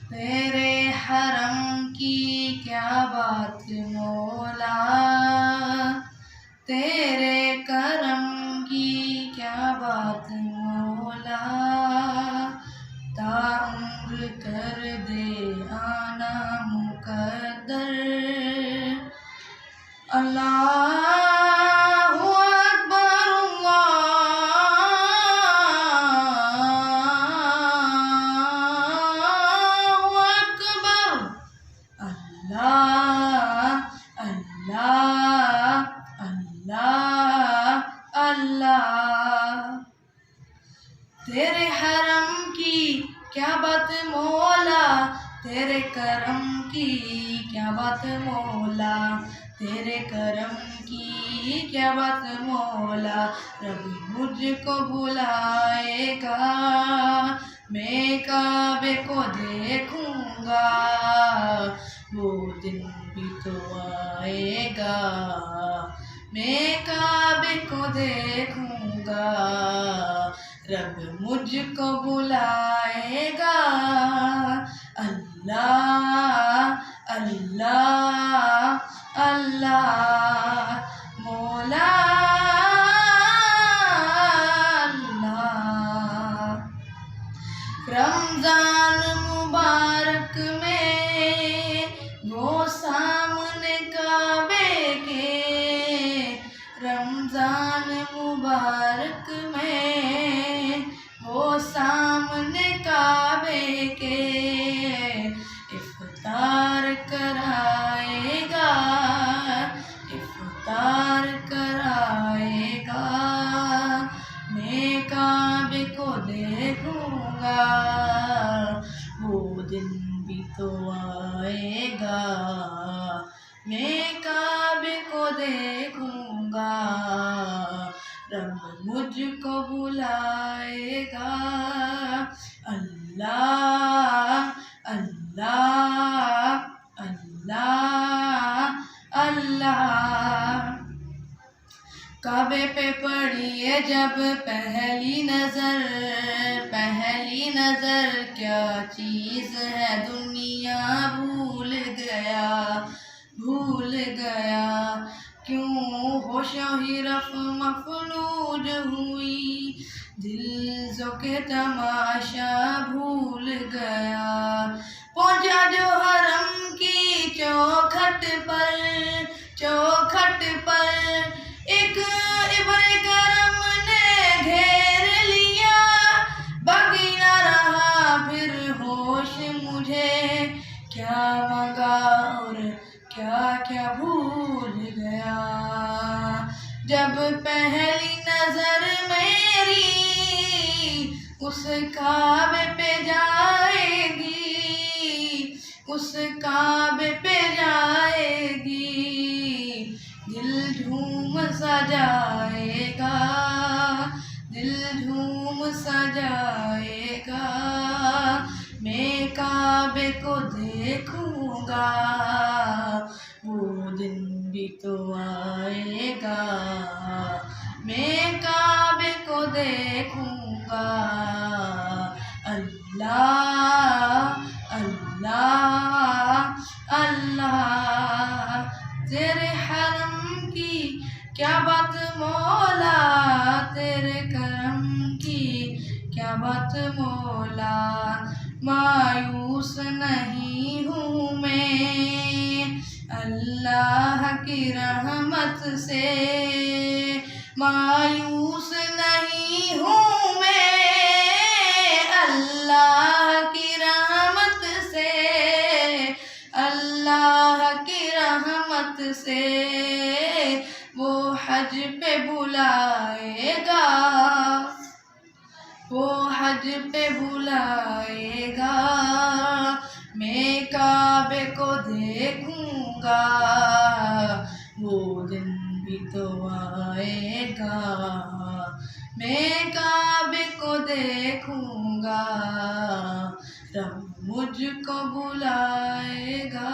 तेरे हरम की क्या बात मौला, तेरे करम की क्या बात मौला, ताउम्र कर दे आना मुकद्दर। अल्लाहु अकबर, अल्लाहु अकबर, अल्लाह अल्लाह अल्लाह अल्लाह। तेरे हरम की क्या बात मौला, तेरे करम की क्या बात मौला, तेरे करम की क्या बात मौला। रब मुझको बुलाएगा, मैं काबे को देखूंगा, वो दिन भी तो आएगा, मैं काबे को देखूंगा। रब मुझको बुलाएगा, अल्लाह अल्लाह अल्लाह मौला अल्लाह। रमजान मुबारक में वो सामने काबे के, रमजान मुबारक में वो सामने काबे के, इफ्तार कराएगा, इफ्तार कराएगा, मैं काबे को देखूंगा, वो दिन भी तो आएगा, मैं काबे को देखूंगा। रब मुझको बुलाएगा, अल्लाह अल्लाह अल्लाह अल्लाह। काबे पे पड़ी है जब पहली नजर, पहली नजर क्या चीज है दुनिया भूल गया, भूल गया। क्यों होशो ही रफ मफलूज हुई, दिल जो के तमाशा भूल गया। पहुंचा जो हरम की चौखट पर, चौखट पर एक इब्रे करम ने घेर लिया, बाकी न रहा फिर होश मुझे, क्या मांगा और क्या क्या भूल गया। जब पहली नजर मेरी उस काबे पे जाएगी, उस काबे पे जाएगी, दिल झूम सा जाएगा, दिल झूम सा जाएगा, मैं काबे को देखूंगा, वो दिन भी तो आएगा, मैं काबे को देखूंगा। अल्लाह अल्लाह अल्लाह। तेरे हरम की क्या बात मौला, तेरे करम की क्या बात मौला। मायूस नहीं हूँ मैं अल्लाह की रहमत से, मायूस नहीं हूँ मैं अल्लाह की रहमत से, अल्लाह की रहमत से। वो हज पे बुलाएगा, वो हज पे बुलाएगा, मैं काबे को देखूंगा, वो दिन भी तो आएगा, मैं काबे को देखूंगा। रब मुझको बुलाएगा।